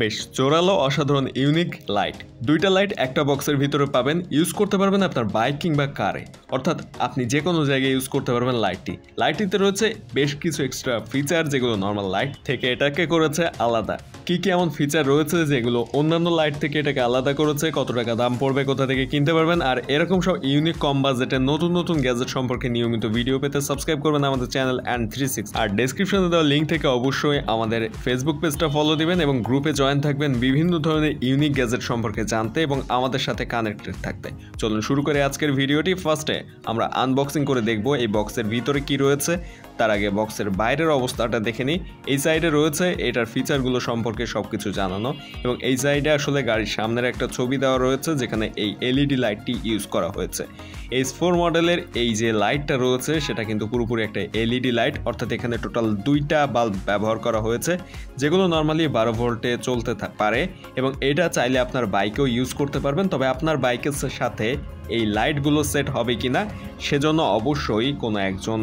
বেশ জোরালো অসাধারণ ইউনিক লাইট। দুইটা লাইট একটা বক্সের ভিতরে পাবেন, ইউজ করতে পারবেন আপনার বাইক কিংবা কারে, অর্থাৎ আপনি যে কোনো জায়গায় ইউজ করতে পারবেন লাইটটিতে রয়েছে বেশ কিছু এক্সট্রা ফিচার যেগুলো নর্মাল লাইট থেকে এটাকে করেছে আলাদা। কি এমন ফিচার রয়েছে যেগুলো অন্যান্য লাইট থেকে এটাকে আলাদা করেছে, কত টাকা দাম পড়বে, কোথা থেকে কিনতে পারবেন, আর এরকম সব ইউনিক কম বাজেটের নতুন নতুন গ্যাজেট সম্পর্কে নিয়মিত ভিডিও পেতে সাবস্ক্রাইব করবেন আমাদের চ্যানেল and36 আর ডেসক্রিপশনে দেওয়া লিঙ্ক থেকে অবশ্যই আমাদের ফেসবুক পেজটা ফলো দিবেন এবং গ্রুপে জয়েন থাকবেন বিভিন্ন ধরনের ইউনিক গ্যাজেট সম্পর্কে জানতে এবং আমাদের সাথে কানেক্টেড থাকতে। চলুন শুরু করে আজকের ভিডিওটি। ফার্স্টে আমরা আনবক্সিং করে দেখব এই বক্সের ভিতরে কি রয়েছে। তার আগে বক্সের বাইরের অবস্থাটা দেখে নিই। এই সাইডে রয়েছে এটার ফিচারগুলো সম্পর্কে সবকিছু জানানো এবং এই সাইডে আসলে গাড়ির সামনের একটা ছবি দেওয়া রয়েছে যেখানে এই এলইডি লাইটটি ইউজ করা হয়েছে। S4 মডেলের এই যে লাইটটা রয়েছে সেটা কিন্তু পুরোপুরি একটা এলইডি লাইট, অর্থাৎ এখানে টোটাল দুইটা বাল্ব ব্যবহার করা হয়েছে যেগুলো নর্মালি 12 ভোল্টে চলতে পারে এবং এটা চাইলে আপনার বাইকেও ইউজ করতে পারবেন। তবে আপনার বাইকের সাথে এই লাইটগুলো সেট হবে কিনা সেজন্য অবশ্যই কোনো একজন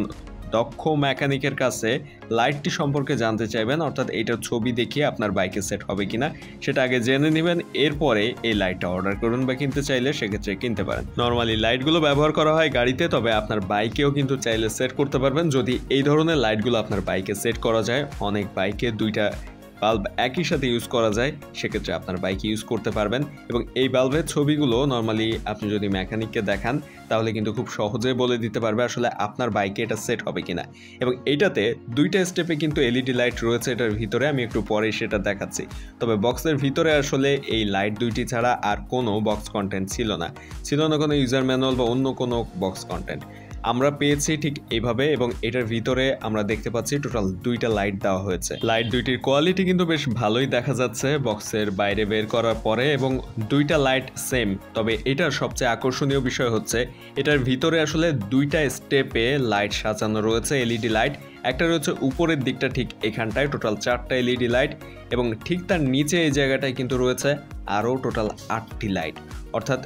দক্ষ মেকানিকের কাছে লাইটটি সম্পর্কে জানতে চাইবেন, অর্থাৎ এইটার ছবি দেখিয়ে আপনার বাইকে সেট হবে কিনা সেটা আগে জেনে নেবেন, এরপরে এই লাইটটা অর্ডার করুন বা কিনতে চাইলে সেক্ষেত্রে কিনতে পারেন। নর্মালি লাইটগুলো ব্যবহার করা হয় গাড়িতে, তবে আপনার বাইকেও কিন্তু চাইলে সেট করতে পারবেন। যদি এই ধরনের লাইটগুলো আপনার বাইকে সেট করা যায়, অনেক বাইকে দুইটা বাল্ব একই সাথে ইউজ করা যায়, সেক্ষেত্রে আপনার বাইকে ইউজ করতে পারবেন এবং এই বাল্বের ছবিগুলো নর্মালি আপনি যদি মেকানিককে দেখান তাহলে কিন্তু খুব সহজেই বলে দিতে পারবে আসলে আপনার বাইকে এটা সেট হবে কিনা। এবং এইটাতে দুইটা স্টেপে কিন্তু এলইডি লাইট রয়েছে এটার ভিতরে, আমি একটু পরে সেটা দেখাচ্ছি। তবে বক্সের ভিতরে আসলে এই লাইট দুইটি ছাড়া আর কোনো বক্স কন্টেন্ট ছিল না কোনো ইউজার ম্যানুয়াল বা অন্য কোনো বক্স কন্টেন্ট আমরা পেয়েছি ঠিক এইভাবে। এবং এটার ভিতরে আমরা দেখতে পাচ্ছি টোটাল দুইটা লাইট দেওয়া হয়েছে। লাইট দুইটির কোয়ালিটি কিন্তু বেশ ভালোই দেখা যাচ্ছে বক্সের বাইরে বের করার পরে এবং দুইটা লাইট সেম। তবে এটার সবচেয়ে আকর্ষণীয় বিষয় হচ্ছে এটার ভিতরে আসলে দুইটা স্টেপে লাইট সাজানো রয়েছে, এলইডি লাইট। একটা রয়েছে উপরের দিকটা ঠিক এখানটায়, টোটাল 4টা এলইডি লাইট এবং ঠিক তার নিচে এই জায়গাটায় কিন্তু রয়েছে আরও টোটাল 8টি লাইট। অর্থাৎ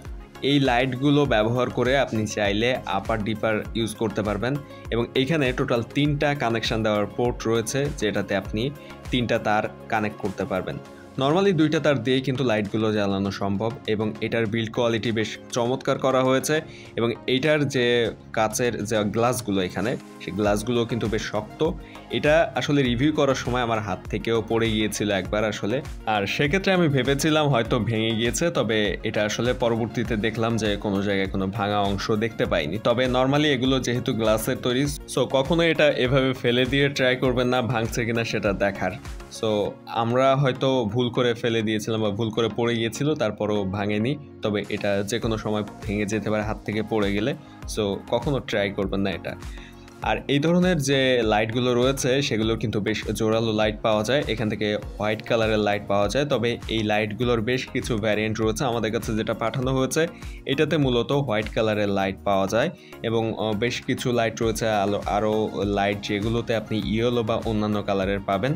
এই লাইটগুলো ব্যবহার করে আপনি চাইলে আপার ডিপার ইউজ করতে পারবেন এবং এইখানে টোটাল 3টা কানেকশান দেওয়ার পোর্ট রয়েছে যেটাতে আপনি 3টা তার কানেক্ট করতে পারবেন। নর্মালি 2টা তার দিয়েই কিন্তু লাইটগুলো জ্বালানো সম্ভব এবং এটার বিল্ড কোয়ালিটি বেশ চমৎকার করা হয়েছে এবং এইটার যে কাচের যে গ্লাসগুলো এখানে, সেই গ্লাসগুলো কিন্তু বেশ শক্ত। এটা আসলে রিভিউ করার সময় আমার হাত থেকেও পড়ে গিয়েছিল একবার আসলে, আর সেক্ষেত্রে আমি ভেবেছিলাম হয়তো ভেঙে গিয়েছে, তবে এটা আসলে পরবর্তীতে দেখলাম যে কোনো জায়গায় কোনো ভাঙা অংশ দেখতে পাইনি। তবে নর্মালি এগুলো যেহেতু গ্লাসের তৈরি, সো কখনো এটা এভাবে ফেলে দিয়ে ট্রাই করবেন না ভাঙছে কিনা সেটা দেখার। সো আমরা হয়তো ভুল করে ফেলে দিয়েছিলাম বা ভুল করে পড়ে গিয়েছিল, তারপরও ভাঙেনি। তবে এটা যে কোনো সময় ভেঙে যেতে পারে হাত থেকে পড়ে গেলে, সো কখনো ট্রাই করবেন না এটা। আর এই ধরনের যে লাইটগুলো রয়েছে সেগুলো কিন্তু বেশ জোরালো লাইট পাওয়া যায়, এখান থেকে হোয়াইট কালারের লাইট পাওয়া যায়। তবে এই লাইটগুলোর বেশ কিছু ভ্যারিয়েন্ট রয়েছে, আমাদের কাছে যেটা পাঠানো হয়েছে এটাতে মূলত হোয়াইট কালারের লাইট পাওয়া যায় এবং বেশ কিছু লাইট রয়েছে আরও লাইট যেগুলোতে আপনি ইয়েলো বা অন্যান্য কালারের পাবেন।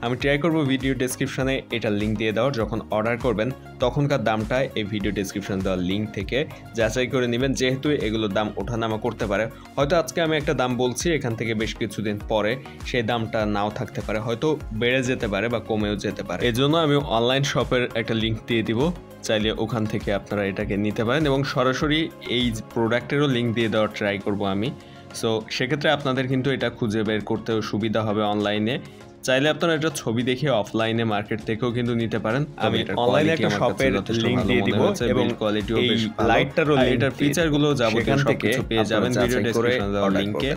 আমি ট্রাই করব ভিডিও ডেসক্রিপশনে এটার লিঙ্ক দিয়ে দেওয়ার। যখন অর্ডার করবেন তখনকার দামটা এই ভিডিও ডেসক্রিপশনে দেওয়ার লিঙ্ক থেকে যাচাই করে নেবেন, যেহেতু এগুলোর দাম ওঠানামা করতে পারে। হয়তো আজকে আমি একটা দাম বলছি, এখান থেকে বেশ কিছুদিন পরে সেই দামটা নাও থাকতে পারে, হয়তো বেড়ে যেতে পারে বা কমেও যেতে পারে। এজন্য আমি অনলাইন শপের একটা লিঙ্ক দিয়ে দিব, চাইলে ওখান থেকে আপনারা এটাকে নিতে পারেন এবং সরাসরি এই প্রোডাক্টেরও লিঙ্ক দিয়ে দেওয়ার ট্রাই করব আমি। সো সেক্ষেত্রে আপনাদের কিন্তু এটা খুঁজে বের করতেও সুবিধা হবে অনলাইনে। চাইলে আপনারা এটা ছবি দেখে অফলাইনে মার্কেট থেকেও কিন্তু নিতে পারেন। আমি অনলাইনে একটা শপের লিংক দিয়ে দিব এবং কোয়ালিটিও বেশ ভালো, লাইটটারও এটার ফিচারগুলো যাবতীয় সবকিছু পেয়ে যাবেন ভিডিও ডেসক্রিপশনে দেওয়া লিংকে।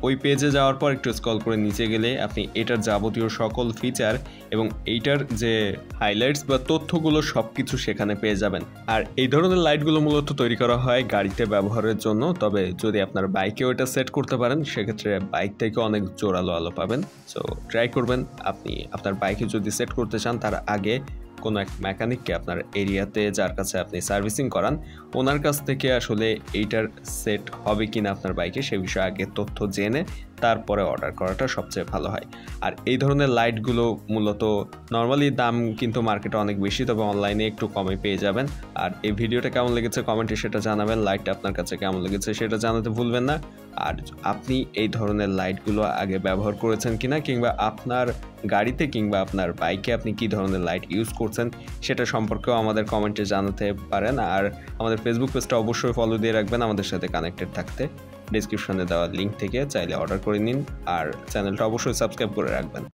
ওই পেজে যাওয়ার পর একটু স্ক্রল করে নিচে গেলে আপনি এটার যাবতীয় সকল ফিচার এবং এইটার যে হাইলাইটস বা তথ্যগুলো সব কিছু সেখানে পেয়ে যাবেন। আর এই ধরনের লাইটগুলো মূলত তৈরি করা হয় গাড়িতে ব্যবহারের জন্য, তবে যদি আপনার বাইকেও এটা সেট করতে পারেন সেক্ষেত্রে বাইক থেকে অনেক জোরালো আলো পাবেন। সো ট্রাই করবেন, আপনি আপনার বাইকে যদি সেট করতে চান তার আগে কোনো এক মেকানিককে আপনার এরিয়াতে যার কাছে আপনি সার্ভিসিং করান ওনার কাছ থেকে আসলে এইটার সেট হবে কিনা আপনার বাইকে সে বিষয়ে আগে তথ্য জেনে তারপরে অর্ডার করাটা সবচেয়ে ভালো হয়। আর এই ধরনের লাইটগুলো মূলত নর্মালি দাম কিন্তু মার্কেটে অনেক বেশি, তবে অনলাইনে একটু কমে পেয়ে যাবেন। আর এই ভিডিওটা কেমন লেগেছে কমেন্টে সেটা জানাবেন, লাইটটা আপনার কাছে কেমন লেগেছে সেটা জানাতে ভুলবেন না। আর আপনি এই ধরনের লাইটগুলো আগে ব্যবহার করেছেন কিনা, কিংবা আপনার গাড়িতে কিংবা আপনার বাইকে আপনি কী ধরনের লাইট ইউজ করছেন সেটা সম্পর্কেও আমাদের কমেন্টে জানাতে পারেন। আর আমাদের ফেসবুক পেজটা অবশ্যই ফলো দিয়ে রাখবেন আমাদের সাথে কানেক্টেড থাকতে। ডিসক্রিপশনে দেওয়া লিঙ্ক থেকে চাইলে অর্ডার করে নিন, আর চ্যানেলটা অবশ্যই সাবস্ক্রাইব করে রাখবেন।